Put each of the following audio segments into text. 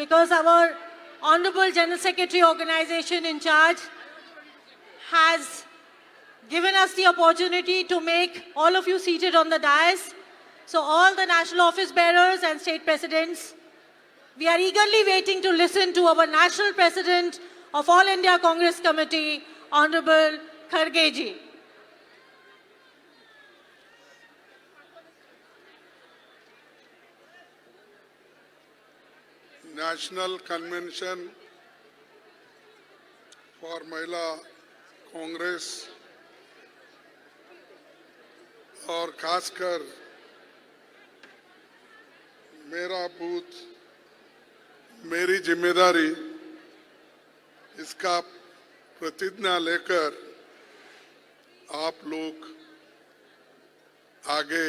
because our Honorable General Secretary organization in charge has given us the opportunity to make all of you seated on the dais. So all the national office bearers and state presidents, we are eagerly waiting to listen to our National President of All India Congress Committee, Honorable Kharge ji. National Convention for महिला कांग्रेस और खासकर मेरा booth मेरी जिम्मेदारी इसका प्रतिज्ञा लेकर आप लोग आगे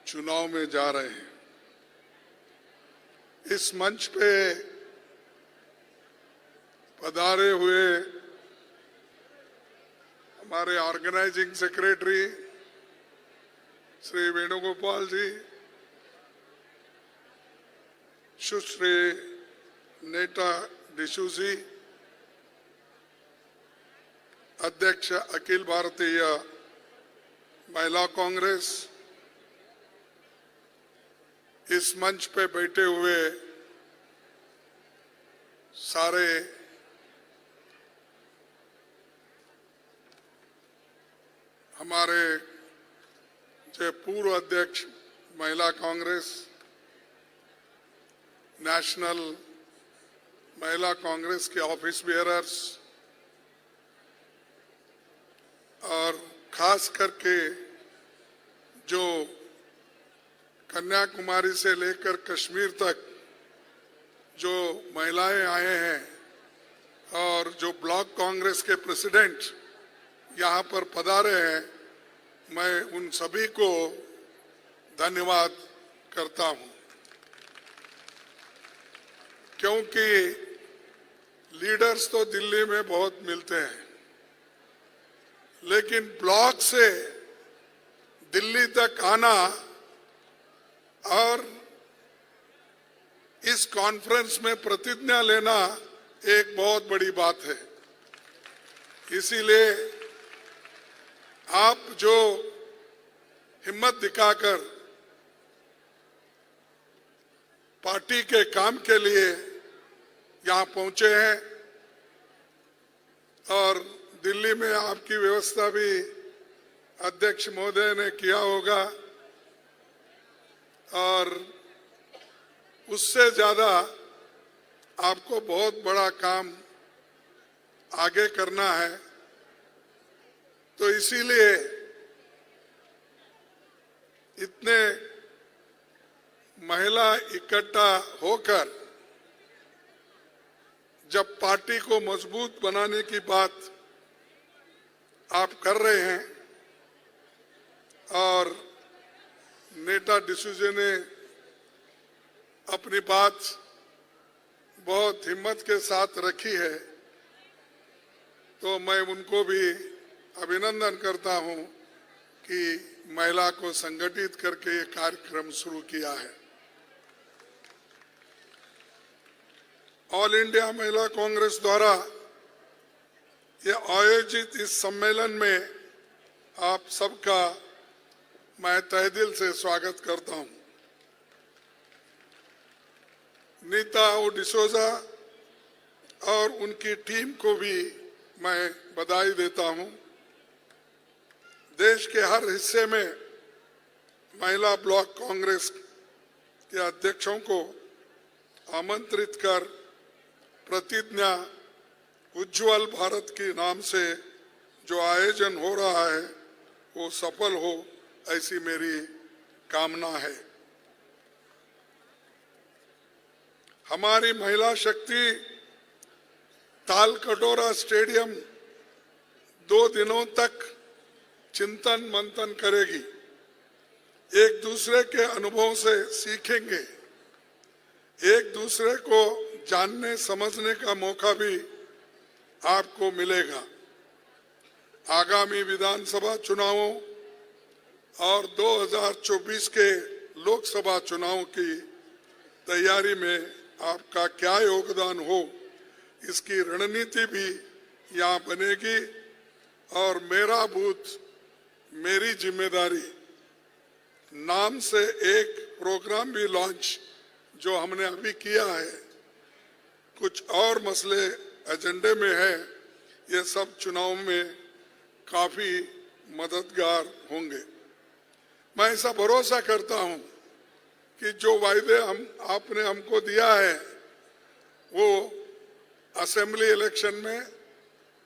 चुनाव में जा रहे हैं। इस मंच पे पधारे हुए हमारे ऑर्गेनाइजिंग सेक्रेटरी श्री वेणुगोपाल जी, सुश्री नेटा डिसूजी, अध्यक्ष अखिल भारतीय महिला कांग्रेस, इस मंच पे बैठे हुए सारे हमारे जो पूर्व अध्यक्ष महिला कांग्रेस, नेशनल महिला कांग्रेस के ऑफिस बेयरर्स और खास करके जो कन्याकुमारी से लेकर कश्मीर तक जो महिलाएं आए हैं और जो ब्लॉक कांग्रेस के प्रेसिडेंट यहाँ पर पधारे हैं, मैं उन सभी को धन्यवाद करता हूँ, क्योंकि लीडर्स तो दिल्ली में बहुत मिलते हैं, लेकिन ब्लॉक से दिल्ली तक आना और इस कॉन्फ्रेंस में प्रतिज्ञा लेना एक बहुत बड़ी बात है। इसीलिए आप जो हिम्मत दिखाकर पार्टी के काम के लिए यहाँ पहुंचे हैं और दिल्ली में आपकी व्यवस्था भी अध्यक्ष महोदय ने किया होगा और उससे ज्यादा आपको बहुत बड़ा काम आगे करना है। तो इसीलिए इतने महिला इकट्ठा होकर जब पार्टी को मजबूत बनाने की बात आप कर रहे हैं और नेटा डिसूजे ने अपनी बात बहुत हिम्मत के साथ रखी है, तो मैं उनको भी अभिनंदन करता हूं कि महिला को संगठित करके ये कार्यक्रम शुरू किया है। ऑल इंडिया महिला कांग्रेस द्वारा ये आयोजित इस सम्मेलन में आप सबका मैं तहे दिल से स्वागत करता हूं। नीता डिसोजा और उनकी टीम को भी मैं बधाई देता हूं। देश के हर हिस्से में महिला ब्लॉक कांग्रेस के अध्यक्षों को आमंत्रित कर प्रतिज्ञा उज्जवल भारत के नाम से जो आयोजन हो रहा है वो सफल हो, ऐसी मेरी कामना है। हमारी महिला शक्ति ताल कटोरा स्टेडियम 2 दिनों तक चिंतन मंथन करेगी, एक दूसरे के अनुभव से सीखेंगे, एक दूसरे को जानने समझने का मौका भी आपको मिलेगा। आगामी विधानसभा चुनावों और 2024 के लोकसभा चुनाव की तैयारी में आपका क्या योगदान हो, इसकी रणनीति भी यहाँ बनेगी। और मेरा बूथ मेरी जिम्मेदारी नाम से एक प्रोग्राम भी लॉन्च जो हमने अभी किया है, कुछ और मसले एजेंडे में है, ये सब चुनाव में काफी मददगार होंगे। मैं ऐसा भरोसा करता हूं कि जो वायदे आपने हमको दिया है वो असेंबली इलेक्शन में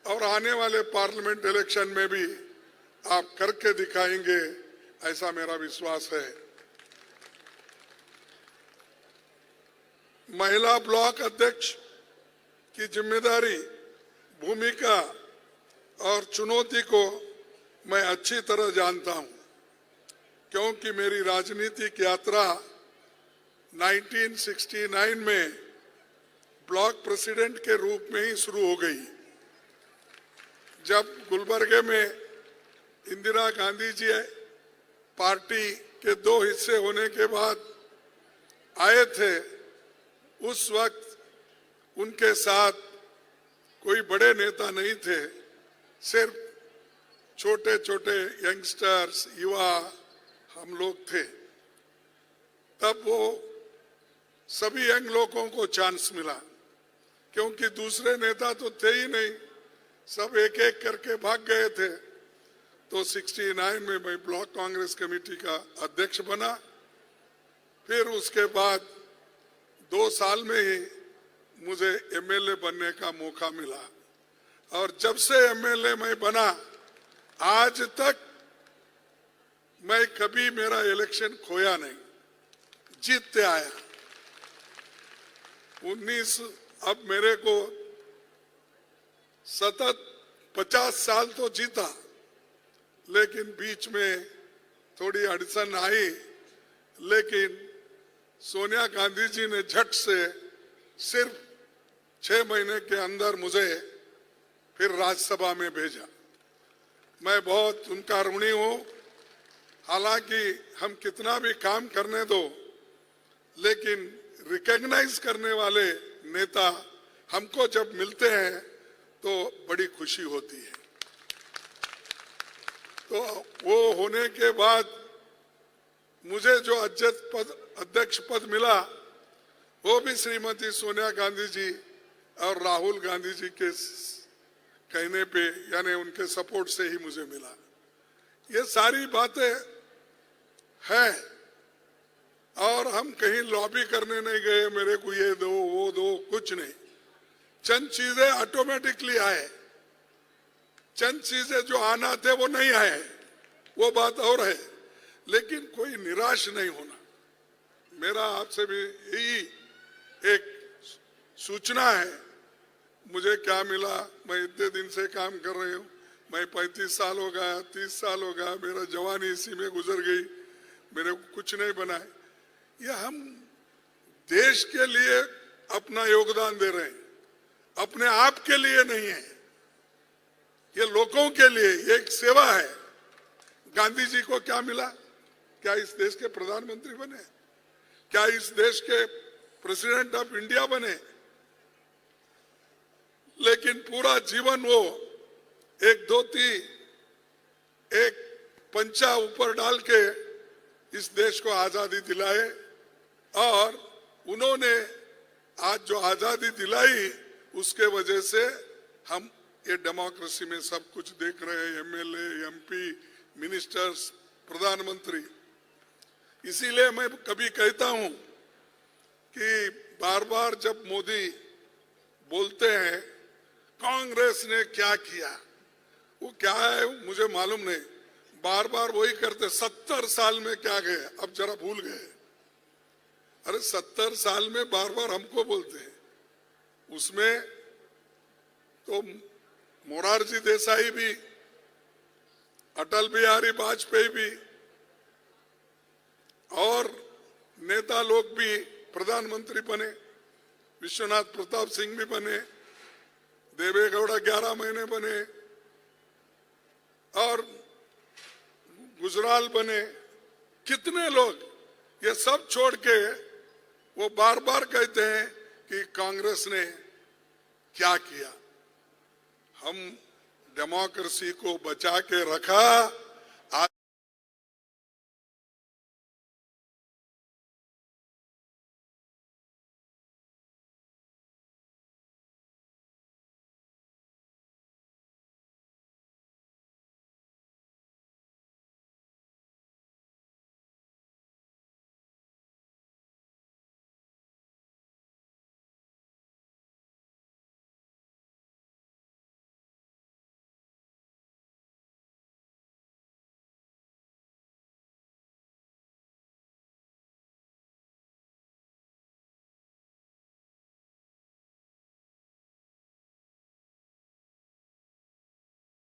और आने वाले पार्लियामेंट इलेक्शन में भी आप करके दिखाएंगे, ऐसा मेरा विश्वास है। महिला ब्लॉक अध्यक्ष की जिम्मेदारी, भूमिका और चुनौती को मैं अच्छी तरह जानता हूं, क्योंकि मेरी राजनीतिक यात्रा 1969 में ब्लॉक प्रेसिडेंट के रूप में ही शुरू हो गई, जब गुलबर्गे में इंदिरा गांधी जी पार्टी के दो हिस्से होने के बाद आए थे। उस वक्त उनके साथ कोई बड़े नेता नहीं थे, सिर्फ छोटे छोटे यंगस्टर्स, युवा हम लोग थे। तब वो सभी यंग लोगों को चांस मिला, क्योंकि दूसरे नेता तो थे ही नहीं, सब एक एक करके भाग गए थे। तो 69 में मैं ब्लॉक कांग्रेस कमेटी का अध्यक्ष बना। फिर उसके बाद 2 साल में ही मुझे एमएलए बनने का मौका मिला, और जब से एमएलए मैं बना आज तक मैं कभी मेरा इलेक्शन खोया नहीं, जीतते आया। 19 अब मेरे को सतत 50 साल तो जीता, लेकिन बीच में थोड़ी अड़चन आई, लेकिन सोनिया गांधी जी ने झट से सिर्फ 6 महीने के अंदर मुझे फिर राज्यसभा में भेजा। मैं बहुत उनका ऋणी हूं। हालांकि हम कितना भी काम करने दो, लेकिन रिकॉग्नाइज करने वाले नेता हमको जब मिलते हैं तो बड़ी खुशी होती है। तो वो होने के बाद मुझे जो अध्यक्ष पद मिला वो भी श्रीमती सोनिया गांधी जी और राहुल गांधी जी के कहने पे, यानी उनके सपोर्ट से ही मुझे मिला। ये सारी बातें हैं, और हम कहीं लॉबी करने नहीं गए, मेरे को ये दो वो दो, कुछ नहीं। चंद चीजें ऑटोमेटिकली आए, चंद चीजें जो आना थे वो नहीं आए, वो बात और है। लेकिन कोई निराश नहीं होना, मेरा आपसे भी यही एक सूचना है। मुझे क्या मिला, मैं इतने दिन से काम कर रही हूँ, मैं 35 साल हो गया, 30 साल हो गया, मेरा जवानी इसी में गुजर गई, मेरे को कुछ नहीं बना है। ये हम देश के लिए अपना योगदान दे रहे हैं, अपने आप के लिए नहीं है, ये लोगों के लिए, ये एक सेवा है। गांधी जी को क्या मिला? क्या इस देश के प्रधानमंत्री बने? क्या इस देश के प्रेसिडेंट ऑफ इंडिया बने? लेकिन पूरा जीवन वो एक धोती, एक पंचा ऊपर डाल के इस देश को आजादी दिलाए, और उन्होंने आज जो आजादी दिलाई उसके वजह से हम ये डेमोक्रेसी में सब कुछ देख रहे हैं, एमएलए, एमपी, मिनिस्टर्स, प्रधानमंत्री। इसीलिए मैं कभी कहता हूं कि बार बार जब मोदी बोलते हैं कांग्रेस ने क्या किया, वो क्या है मुझे मालूम नहीं, बार बार वही करते। 70 साल में क्या गए, अब जरा भूल गए। अरे 70 साल में बार बार हमको बोलते हैं, उसमें तो मोरारजी देसाई भी, अटल बिहारी वाजपेयी भी और नेता लोग भी प्रधानमंत्री बने, विश्वनाथ प्रताप सिंह भी बने, देवेगौड़ा 11 महीने बने, और गुजराल बने, कितने लोग। ये सब छोड़ के वो बार बार कहते हैं कि कांग्रेस ने क्या किया। हम डेमोक्रेसी को बचा के रखा। आज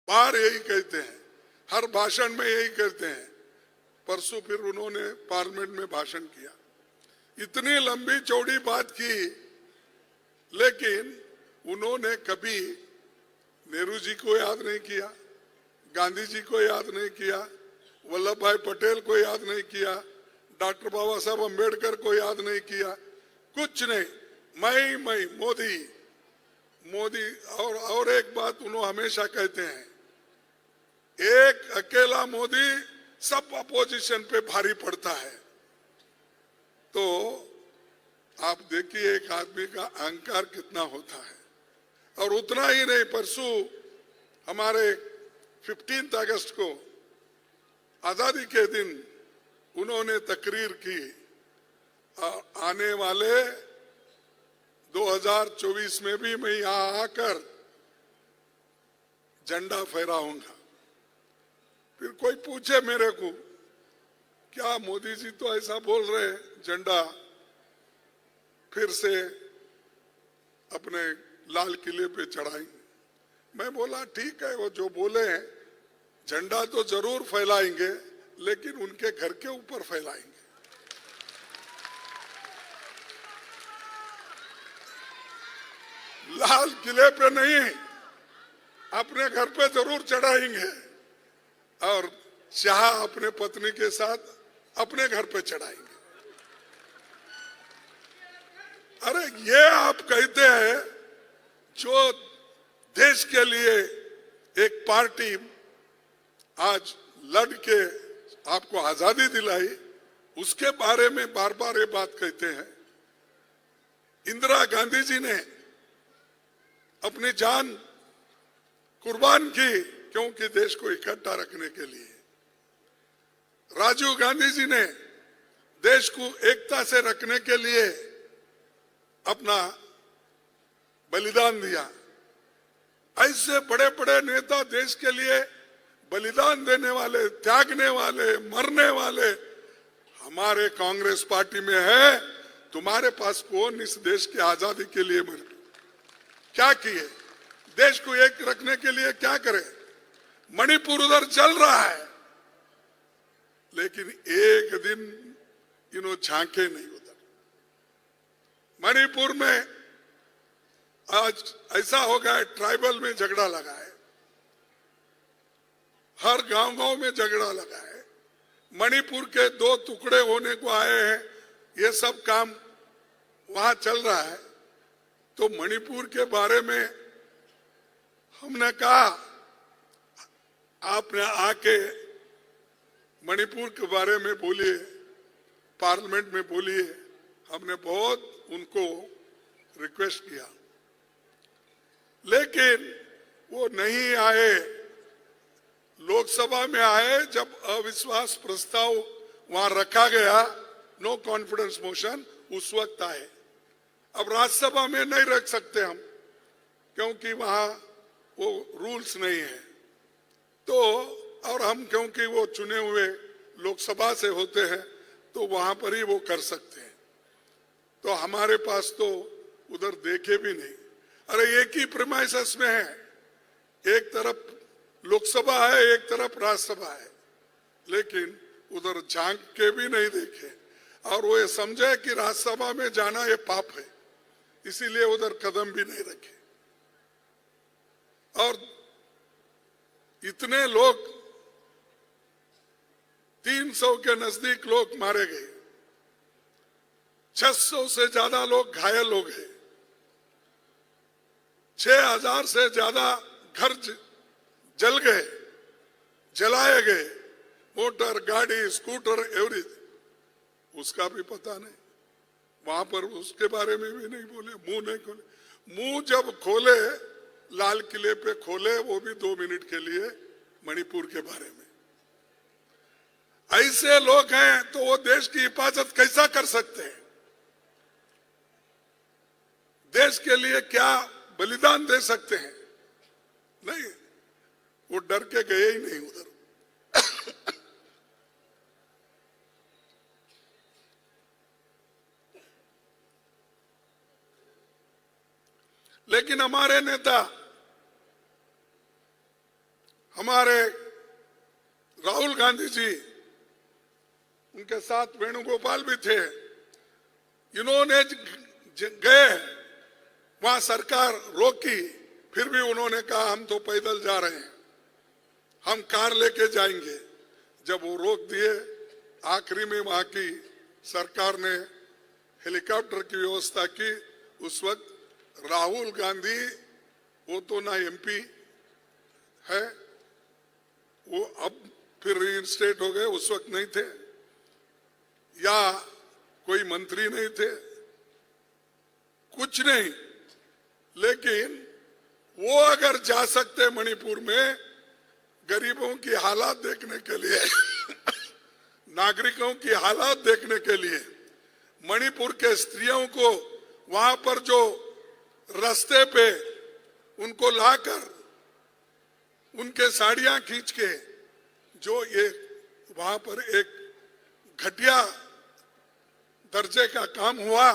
बार यही कहते हैं, हर भाषण में यही कहते हैं। परसों फिर उन्होंने पार्लियामेंट में भाषण किया, इतनी लंबी चौड़ी बात की, लेकिन उन्होंने कभी नेहरू जी को याद नहीं किया, गांधी जी को याद नहीं किया, वल्लभ भाई पटेल को याद नहीं किया, डॉक्टर बाबा साहब अम्बेडकर को याद नहीं किया, कुछ नहीं। मैं मोदी मोदी। और एक बात उन्होंने हमेशा कहते हैं, एक अकेला मोदी सब अपोजिशन पे भारी पड़ता है। तो आप देखिए एक आदमी का अहंकार कितना होता है। और उतना ही नहीं, परसों हमारे 15 अगस्त को आजादी के दिन उन्होंने तकरीर की, आने वाले 2024 में भी मैं यहां आकर झंडा फहराऊंगा। फिर कोई पूछे मेरे को, क्या मोदी जी तो ऐसा बोल रहे हैं, झंडा फिर से अपने लाल किले पे चढ़ाएंगे। मैं बोला ठीक है, वो जो बोले हैं झंडा तो जरूर फैलाएंगे, लेकिन उनके घर के ऊपर फैलाएंगे। लाल किले पे नहीं, अपने घर पे जरूर चढ़ाएंगे। और शाह अपने पत्नी के साथ अपने घर पे चढ़ाएंगे। अरे ये आप कहते हैं, जो देश के लिए एक पार्टी आज लड़ के आपको आजादी दिलाई, उसके बारे में बार बार ये बात कहते हैं। इंदिरा गांधी जी ने अपनी जान कुर्बान की, क्योंकि देश को इकट्ठा रखने के लिए। राजीव गांधी जी ने देश को एकता से रखने के लिए अपना बलिदान दिया। ऐसे बड़े बड़े नेता देश के लिए बलिदान देने वाले, त्यागने वाले, मरने वाले हमारे कांग्रेस पार्टी में है। तुम्हारे पास कौन इस देश की आजादी के लिए मर क्या किए, देश को एक रखने के लिए क्या करे। मणिपुर उधर चल रहा है, लेकिन एक दिन इन्होंने झांके नहीं उधर। मणिपुर में आज ऐसा हो गया है, ट्राइबल में झगड़ा लगा है, हर गांव में झगड़ा लगा है। मणिपुर के 2 टुकड़े होने को आए हैं, ये सब काम वहां चल रहा है। तो मणिपुर के बारे में हमने कहा, आपने आके मणिपुर के बारे में बोलिए, पार्लियामेंट में बोलिए। हमने बहुत उनको रिक्वेस्ट किया, लेकिन वो नहीं आए। लोकसभा में आए जब अविश्वास प्रस्ताव वहां रखा गया, नो कॉन्फिडेंस मोशन, उस वक्त आए। अब राज्यसभा में नहीं रख सकते हम, क्योंकि वहां वो रूल्स नहीं है। तो और हम क्योंकि वो चुने हुए लोकसभा से होते हैं, तो वहां पर ही वो कर सकते हैं। तो हमारे पास तो उधर देखे भी नहीं। अरे एक ही प्रीमाइसेस में है, एक तरफ लोकसभा है, एक तरफ राज्यसभा है, लेकिन उधर झांक के भी नहीं देखे। और वो ये समझे कि राज्यसभा में जाना ये पाप है, इसीलिए उधर कदम भी नहीं रखे। और इतने लोग, 300 के नजदीक लोग मारे गए, 600 से ज्यादा लोग घायल हो गए। 6,000 से ज्यादा घर जल गए, जलाए गए, मोटर, गाड़ी, स्कूटर, एवरीथिंग। उसका भी पता नहीं, वहां पर उसके बारे में भी नहीं बोले, मुंह नहीं खोले। मुंह जब खोले, लाल किले पे खोले, वो भी 2 मिनट के लिए मणिपुर के बारे में। ऐसे लोग हैं तो वो देश की हिफाजत कैसा कर सकते हैं? देश के लिए क्या बलिदान दे सकते हैं? नहीं, वो डर के गए ही नहीं उधर। लेकिन हमारे नेता, हमारे राहुल गांधी जी, उनके साथ वेणुगोपाल भी थे, इन्होंने गए, वहां सरकार रोकी, फिर भी उन्होंने कहा हम तो पैदल जा रहे हैं, हम कार लेके जाएंगे। जब वो रोक दिए, आखिरी में वहां की सरकार ने हेलीकॉप्टर की व्यवस्था की। उस वक्त राहुल गांधी, वो तो ना एमपी है, वो अब फिर रीइंस्टेट हो गए, उस वक्त नहीं थे, या कोई मंत्री नहीं थे, कुछ नहीं। लेकिन वो अगर जा सकते मणिपुर में गरीबों की हालात देखने के लिए नागरिकों की हालात देखने के लिए, मणिपुर के स्त्रियों को वहां पर जो रास्ते पे उनको लाकर उनके साड़ियां खींच के जो ये वहां पर एक घटिया दर्जे का काम हुआ,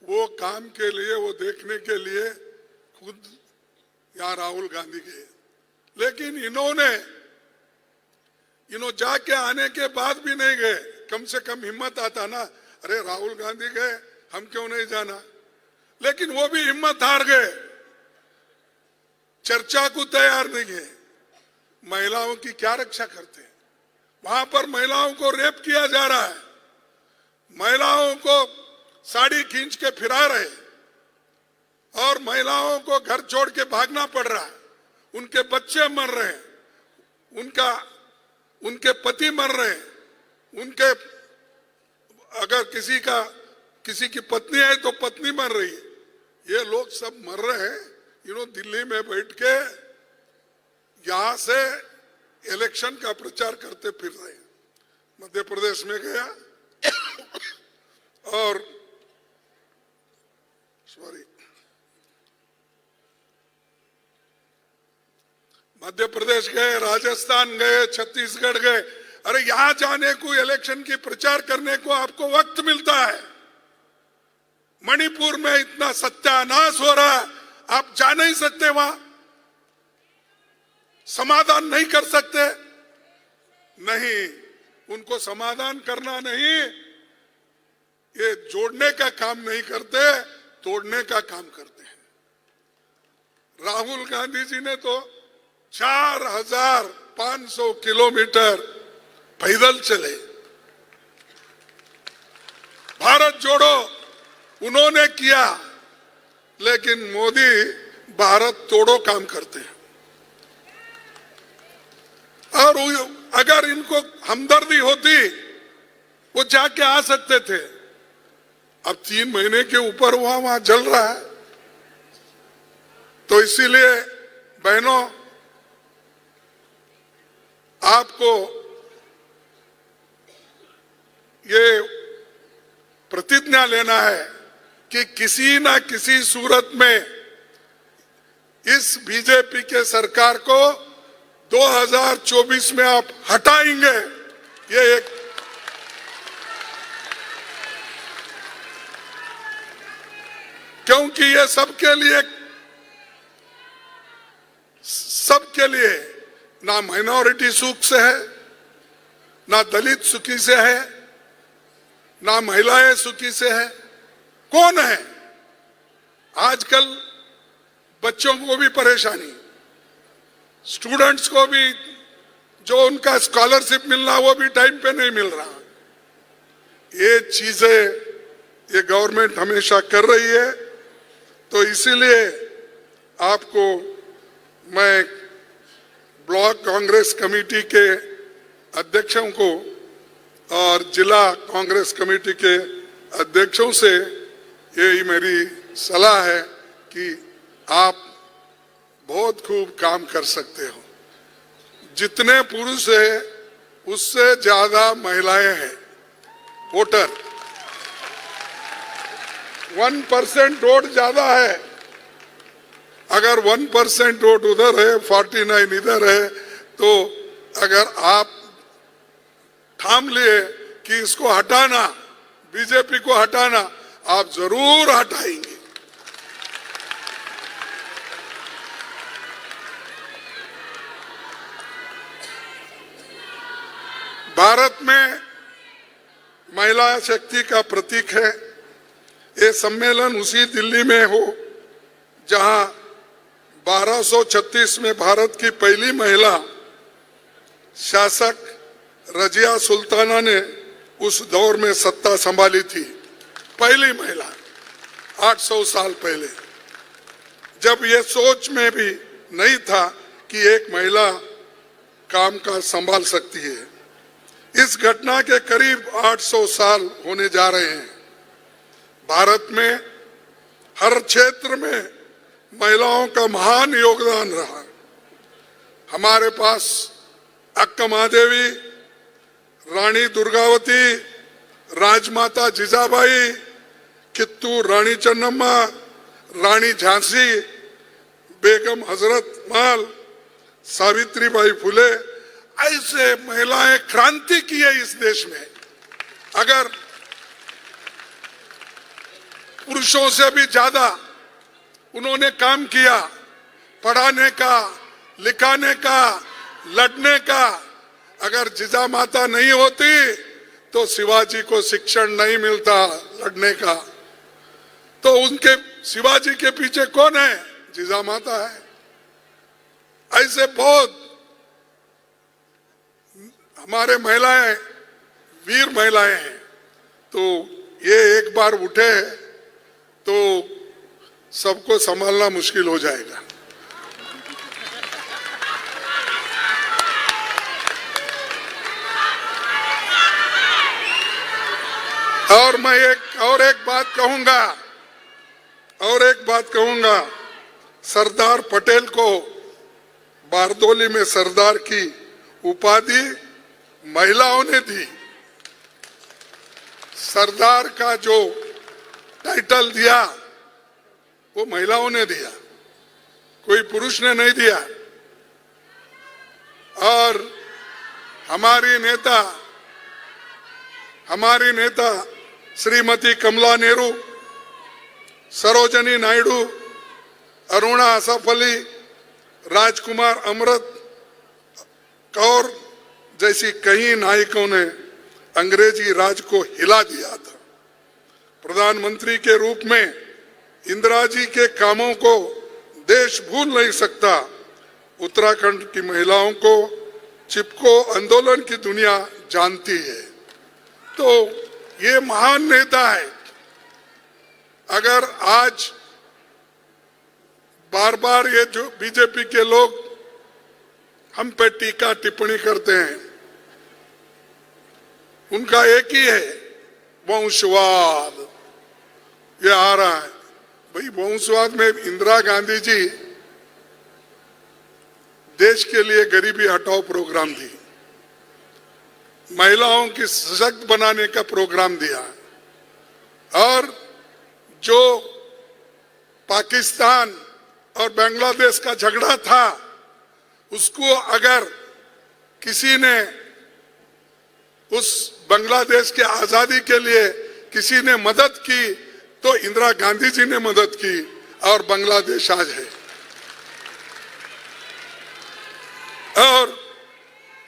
वो काम के लिए, वो देखने के लिए खुद यहाँ राहुल गांधी गए। लेकिन इन्होंने जाके आने के बाद भी नहीं गए। कम से कम हिम्मत आता ना, अरे राहुल गांधी गए, हम क्यों नहीं जाना? लेकिन वो भी हिम्मत हार गए, चर्चा को तैयार नहीं है। महिलाओं की क्या रक्षा करते हैं? वहां पर महिलाओं को रेप किया जा रहा है, महिलाओं को साड़ी खींच के फिरा रहे, और महिलाओं को घर छोड़ के भागना पड़ रहा है, उनके बच्चे मर रहे हैं, उनके पति मर रहे हैं, उनके अगर किसी की पत्नी है तो पत्नी मर रही है। ये लोग सब मर रहे हैं। दिल्ली में बैठ के यहां से इलेक्शन का प्रचार करते फिर रहे हैं। मध्य प्रदेश में गया और मध्य प्रदेश गए, राजस्थान गए, छत्तीसगढ़ गए। अरे यहां जाने को, इलेक्शन की प्रचार करने को आपको वक्त मिलता है। मणिपुर में इतना सत्यानाश हो रहा है, आप जा नहीं सकते, वहां समाधान नहीं कर सकते। नहीं, उनको समाधान करना नहीं, ये जोड़ने का काम नहीं करते, तोड़ने का काम करते हैं। राहुल गांधी जी ने तो 4,500 किलोमीटर पैदल चले। भारत जोड़ो उन्होंने किया, लेकिन मोदी भारत तोड़ो काम करते हैं। और अगर इनको हमदर्दी होती, वो जाके आ सकते थे। अब 3 महीने के ऊपर वहां जल रहा है। तो इसीलिए बहनों, आपको ये प्रतिज्ञा लेना है कि किसी ना किसी सूरत में इस बीजेपी के सरकार को 2024 में आप हटाएंगे। ये एक क्योंकि ये सबके लिए ना माइनॉरिटी सुख से है, ना दलित सुखी से है, ना महिलाएं सुखी से है। कौन है? आजकल बच्चों को भी परेशानी, स्टूडेंट्स को भी जो उनका स्कॉलरशिप मिलना वो भी टाइम पे नहीं मिल रहा। ये चीजें ये गवर्नमेंट हमेशा कर रही है। तो इसीलिए आपको मैं ब्लॉक कांग्रेस कमेटी के अध्यक्षों को और जिला कांग्रेस कमेटी के अध्यक्षों से यही मेरी सलाह है कि आप बहुत खूब काम कर सकते हो। जितने पुरुष है उससे ज्यादा महिलाएं हैं वोटर। 1% वोट ज्यादा है। अगर 1% वोट उधर है, 49 इधर है, तो अगर आप ठाम लिए कि इसको हटाना, बीजेपी को हटाना, आप जरूर हटाएंगे। भारत में महिला शक्ति का प्रतीक है। ये सम्मेलन उसी दिल्ली में हो जहां 1236 में भारत की पहली महिला शासक रजिया सुल्ताना ने उस दौर में सत्ता संभाली थी। पहली महिला 800 साल पहले, जब ये सोच में भी नहीं था कि एक महिला काम का संभाल सकती है। इस घटना के करीब 800 साल होने जा रहे हैं। भारत में हर क्षेत्र में महिलाओं का महान योगदान रहा। हमारे पास अक्का महादेवी, रानी दुर्गावती, राजमाता जिजाबाई, कित्तूर रानी चन्नम्मा, रानी झांसी, बेगम हजरत महल, सावित्रीबाई फुले, ऐसे महिलाएं क्रांति की है इस देश में। अगर पुरुषों से भी ज्यादा उन्होंने काम किया, पढ़ाने का, लिखाने का, लड़ने का। अगर जिजा माता नहीं होती तो शिवाजी को शिक्षण नहीं मिलता लड़ने का। तो उनके शिवाजी के पीछे कौन है? जिजा माता है। ऐसे बहुत हमारे महिलाएं वीर महिलाएं हैं। तो ये एक बार उठे तो सबको संभालना मुश्किल हो जाएगा। और मैं एक बात कहूंगा, सरदार पटेल को बारदोली में सरदार की उपाधि महिलाओं ने दी। सरदार का जो टाइटल दिया वो महिलाओं ने दिया, कोई पुरुष ने नहीं दिया। और हमारी नेता श्रीमती कमला नेहरू, सरोजनी नायडू, अरुणा असफ अली, राजकुमार अमृत कौर जैसी कई नायकों ने अंग्रेजी राज को हिला दिया था। प्रधानमंत्री के रूप में इंदिरा जी के कामों को देश भूल नहीं सकता। उत्तराखंड की महिलाओं को चिपको आंदोलन की दुनिया जानती है। तो ये महान नेता है। अगर आज बार बार ये जो बीजेपी के लोग हम पे टीका टिप्पणी करते हैं, उनका एक ही है, वंशवाद। ये आ रहा है भाई, वंशवाद में इंदिरा गांधी जी देश के लिए गरीबी हटाओ प्रोग्राम दी, महिलाओं की सशक्त बनाने का प्रोग्राम दिया। और जो पाकिस्तान और बांग्लादेश का झगड़ा था, उसको अगर किसी ने उस बांग्लादेश के आजादी के लिए किसी ने मदद की तो इंदिरा गांधी जी ने मदद की और बांग्लादेश आज है।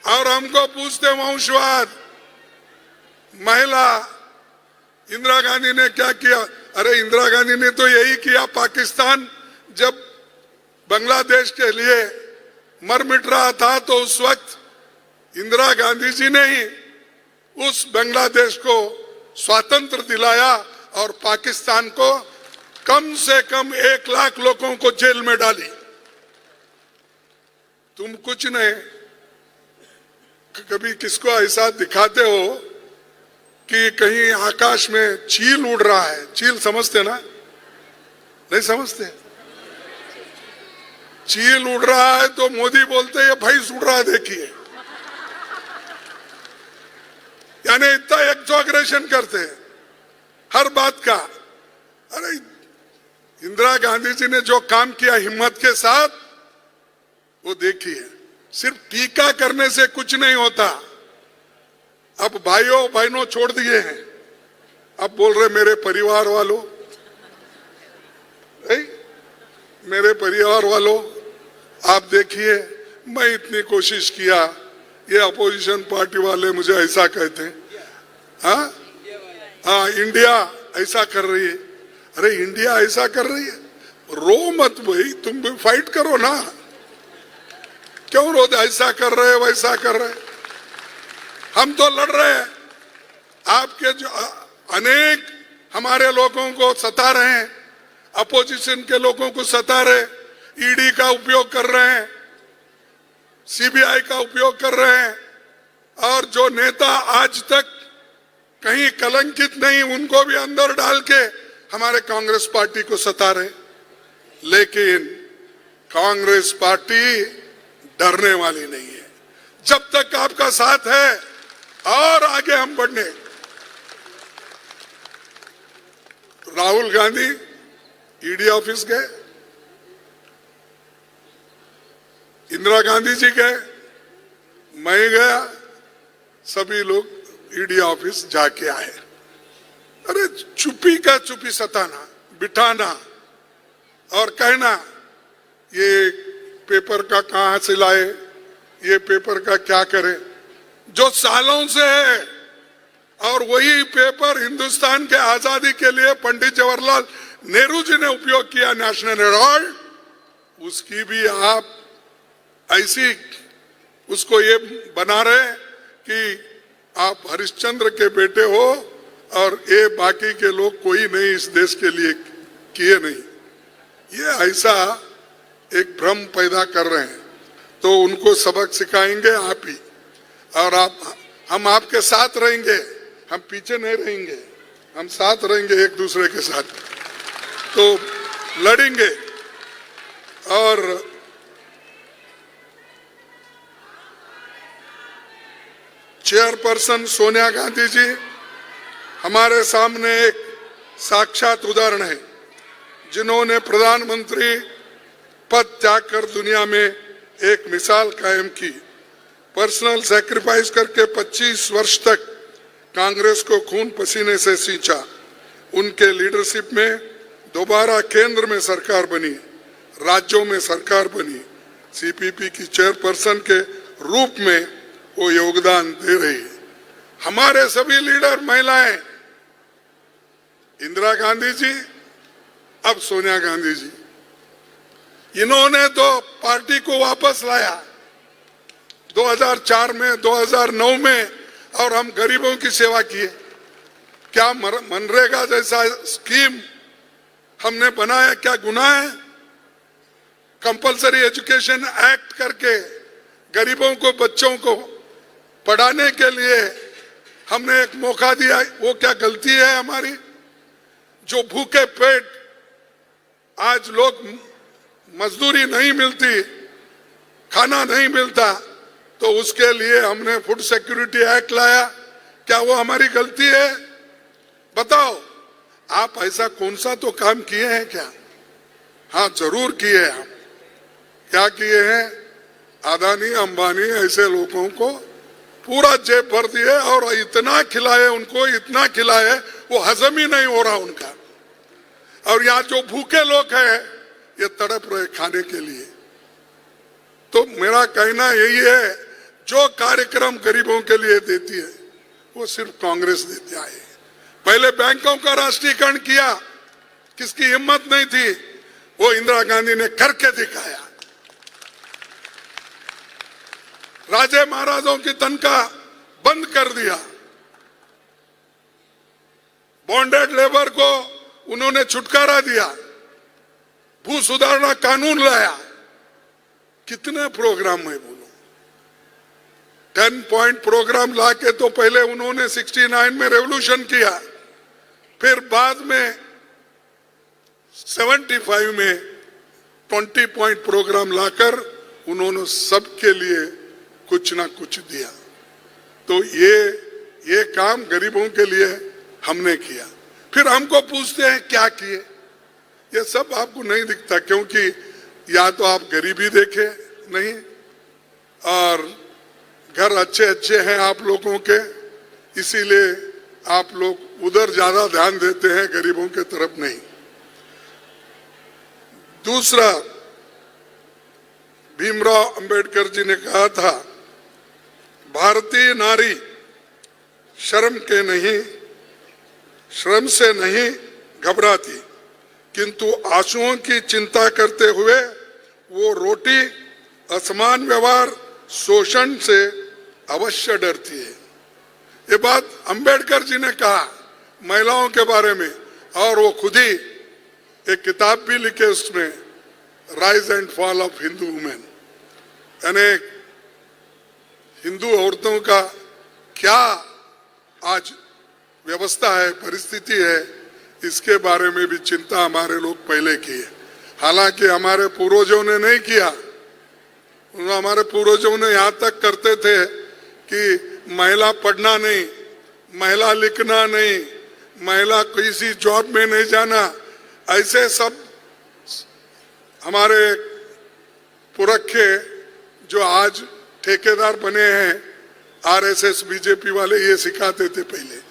और हमको पूछते वंशवाद, महिला इंदिरा गांधी ने क्या किया? अरे इंदिरा गांधी ने तो यही किया। पाकिस्तान जब बांग्लादेश के लिए मर मिट रहा था तो उस वक्त इंदिरा गांधी जी ने ही उस बांग्लादेश को स्वातंत्र दिलाया और पाकिस्तान को कम से कम 1 लाख लोगों को जेल में डाली। तुम कुछ नहीं, कभी किसको ऐसा दिखाते हो कि कहीं आकाश में चील उड़ रहा है? चील समझते ना? नहीं समझते? चील उड़ रहा है तो मोदी बोलते हैं भैंस उड़ रहा है, देखिए। यानी इतना एक्सॉग्रेशन करते हैं हर बात का। अरे इंदिरा गांधी जी ने जो काम किया हिम्मत के साथ, वो देखिए। सिर्फ टीका करने से कुछ नहीं होता। अब भाइयों बहनों छोड़ दिए हैं, अब बोल रहे मेरे परिवार वालों, मेरे परिवार वालों, आप देखिए मैं इतनी कोशिश किया, ये अपोजिशन पार्टी वाले मुझे ऐसा कहते हैं, हाँ इंडिया ऐसा कर रही है। अरे इंडिया ऐसा कर रही है, रो मत भाई, तुम भी फाइट करो ना। क्यों रो? ऐसा कर रहे वैसा कर रहे, हम तो लड़ रहे हैं। आपके जो अनेक हमारे लोगों को सता रहे हैं, अपोजिशन के लोगों को सता रहे, ईडी का उपयोग कर रहे हैं, सीबीआई का उपयोग कर रहे हैं, और जो नेता आज तक कहीं कलंकित नहीं, उनको भी अंदर डाल के हमारे कांग्रेस पार्टी को सता रहे। लेकिन कांग्रेस पार्टी डरने वाली नहीं है। जब तक आपका साथ है और आगे हम बढ़ने। राहुल गांधी ईडी ऑफिस गए, इंदिरा गांधी जी गए, मैं गया, सभी लोग ईडी ऑफिस जाके आए। अरे चुप्पी का चुप्पी सताना, बिठाना और कहना ये पेपर का कहां से लाए, ये पेपर का क्या करें, जो सालों से है। और वही पेपर हिंदुस्तान के आजादी के लिए पंडित जवाहरलाल नेहरू जी ने उपयोग किया, नेशनल हेराल्ड, उसकी भी आप ऐसी उसको ये बना रहे कि आप हरिश्चंद्र के बेटे हो और ये बाकी के लोग कोई नहीं इस देश के लिए किए नहीं। ये ऐसा एक भ्रम पैदा कर रहे हैं। तो उनको सबक सिखाएंगे आप ही, और हम आपके साथ रहेंगे, हम पीछे नहीं रहेंगे, हम साथ रहेंगे एक दूसरे के साथ, तो लड़ेंगे। और चेयरपर्सन सोनिया गांधी जी हमारे सामने एक साक्षात उदाहरण है, जिन्होंने प्रधानमंत्री पद त्याग कर दुनिया में एक मिसाल कायम की। पर्सनल सैक्रिफाइस करके 25 वर्ष तक कांग्रेस को खून पसीने से सींचा। उनके लीडरशिप में दोबारा केंद्र में सरकार बनी, राज्यों में सरकार बनी। सीपीपी की चेयरपर्सन के रूप में वो योगदान दे रही है। हमारे सभी लीडर महिलाएं, इंदिरा गांधी जी, अब सोनिया गांधी जी, इन्होंने तो पार्टी को वापस लाया 2004 में, 2009 में, और हम गरीबों की सेवा किए। क्या मनरेगा जैसा स्कीम हमने बनाया, क्या गुनाह है? कंपलसरी एजुकेशन एक्ट करके गरीबों को, बच्चों को पढ़ाने के लिए हमने एक मौका दिया, वो क्या गलती है हमारी? जो भूखे पेट आज लोग, मजदूरी नहीं मिलती, खाना नहीं मिलता, तो उसके लिए हमने फूड सिक्योरिटी एक्ट लाया। क्या वो हमारी गलती है? बताओ, आप ऐसा कौन सा तो काम किए हैं क्या? हाँ जरूर किए हैं। हम क्या किए हैं? अदानी अंबानी ऐसे लोगों को पूरा जेब भर दिए और इतना खिलाए उनको, इतना खिलाए वो हजम ही नहीं हो रहा उनका। और यहाँ जो भूखे लोग हैं ये तड़प रहे खाने के लिए। तो मेरा कहना यही है, जो कार्यक्रम गरीबों के लिए देती है वो सिर्फ कांग्रेस देती आई। पहले बैंकों का राष्ट्रीयकरण किया, किसकी हिम्मत नहीं थी, वो इंदिरा गांधी ने करके दिखाया। राजे महाराजों की तनख्वाह बंद कर दिया, बॉन्डेड लेबर को उन्होंने छुटकारा दिया, भू सुधारना कानून लाया, कितने प्रोग्राम मैं बोलूं, 10 पॉइंट प्रोग्राम लाके तो पहले उन्होंने 69 में रेवोल्यूशन किया, फिर बाद में 75 में 20 पॉइंट प्रोग्राम लाकर उन्होंने सबके लिए कुछ ना कुछ दिया। तो ये काम गरीबों के लिए हमने किया। फिर हमको पूछते हैं क्या किए, ये सब आपको नहीं दिखता, क्योंकि या तो आप गरीबी देखे नहीं, और घर अच्छे अच्छे हैं आप लोगों के, इसीलिए आप लोग उधर ज्यादा ध्यान देते हैं, गरीबों के तरफ नहीं। दूसरा, भीमराव अंबेडकर जी ने कहा था, भारतीय नारी श्रम से नहीं घबराती, किंतु आंसुओं की चिंता करते हुए वो रोटी, असमान व्यवहार, शोषण से अवश्य डरती है। ये बात अंबेडकर जी ने कहा महिलाओं के बारे में, और वो खुद ही एक किताब भी लिखे उसमें, rise and fall of Hindu women, यानी हिंदू औरतों का क्या आज व्यवस्था है, परिस्थिति है, इसके बारे में भी चिंता हमारे लोग पहले किए। हालांकि हमारे पूर्वजों ने नहीं किया, हमारे पूर्वजों ने यहाँ तक करते थे कि महिला पढ़ना नहीं, महिला लिखना नहीं, महिला किसी जॉब में नहीं जाना, ऐसे सब हमारे पुरखे जो आज ठेकेदार बने हैं, आरएसएस बीजेपी वाले, ये सिखाते थे पहले।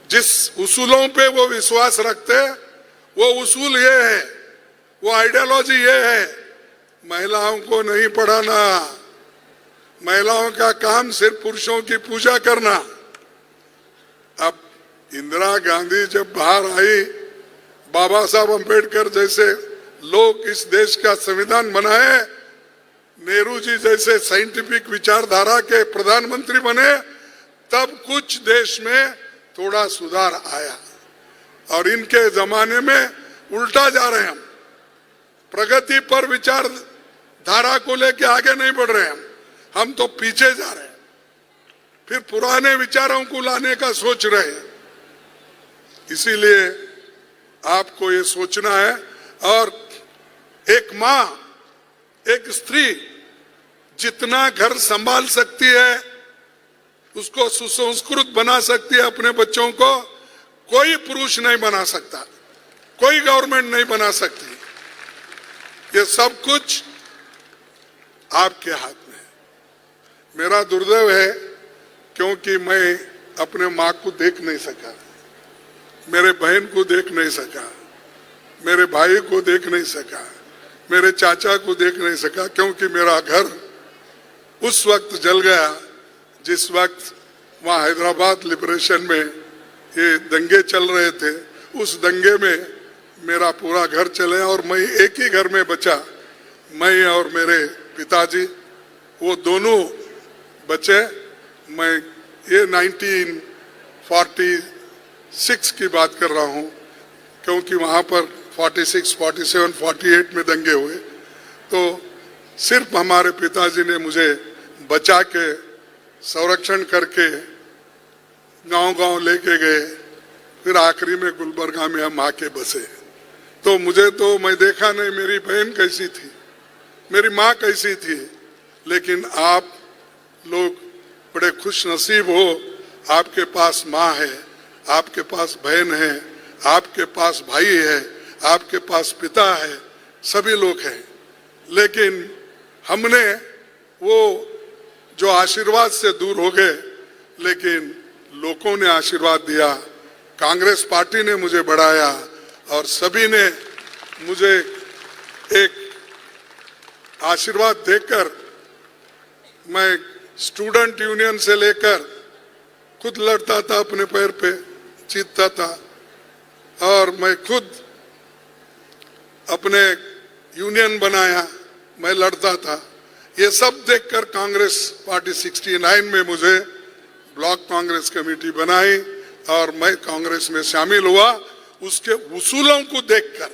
जिस उसूलों पे वो विश्वास रखते, वो उसूल ये है, वो आइडियोलॉजी ये है, महिलाओं को नहीं पढ़ाना, महिलाओं का काम सिर्फ पुरुषों की पूजा करना। अब इंदिरा गांधी जब बाहर आई, बाबा साहब अंबेडकर जैसे लोग इस देश का संविधान बनाए, नेहरू जी जैसे साइंटिफिक विचारधारा के प्रधानमंत्री बने, तब कुछ देश में थोड़ा सुधार आया। और इनके जमाने में उल्टा जा रहे हैं हम, प्रगति पर विचार धारा को लेके आगे नहीं बढ़ रहे हम तो पीछे जा रहे हैं, फिर पुराने विचारों को लाने का सोच रहे हैं। इसीलिए आपको ये सोचना है, और एक माँ, एक स्त्री जितना घर संभाल सकती है, उसको सुसंस्कृत बना सकती है अपने बच्चों को, कोई पुरुष नहीं बना सकता, कोई गवर्नमेंट नहीं बना सकती। ये सब कुछ आपके हाथ में है। मेरा दुर्दैव है, क्योंकि मैं अपने माँ को देख नहीं सका, मेरे बहन को देख नहीं सका, मेरे भाई को देख नहीं सका, मेरे चाचा को देख नहीं सका, क्योंकि मेरा घर उस वक्त जल गया जिस वक्त वहाँ हैदराबाद लिबरेशन में ये दंगे चल रहे थे। उस दंगे में मेरा पूरा घर चले और मैं एक ही घर में बचा, मैं और मेरे पिताजी, वो दोनों बचे। मैं ये 1946 की बात कर रहा हूँ, क्योंकि वहाँ पर 46, 47, 48 में दंगे हुए, तो सिर्फ हमारे पिताजी ने मुझे बचा के, संरक्षण करके गांव-गांव लेके गए। फिर आखिरी में गुलबर्गा में हम आके बसे। तो मुझे तो, मैं देखा नहीं मेरी बहन कैसी थी, मेरी माँ कैसी थी, लेकिन आप लोग बड़े खुश नसीब हो, आपके पास माँ है, आपके पास बहन है, आपके पास भाई है, आपके पास पिता है, सभी लोग हैं। लेकिन हमने वो जो आशीर्वाद से दूर हो गए, लेकिन लोगों ने आशीर्वाद दिया, कांग्रेस पार्टी ने मुझे बढ़ाया, और सभी ने मुझे एक आशीर्वाद देकर, मैं स्टूडेंट यूनियन से लेकर खुद लड़ता था, अपने पैर पे जीतता था, और मैं खुद अपने यूनियन बनाया, मैं लड़ता था। ये सब देखकर कांग्रेस पार्टी 69 में मुझे ब्लॉक कांग्रेस कमेटी बनाई, और मैं कांग्रेस में शामिल हुआ, उसके उसूलों को देखकर,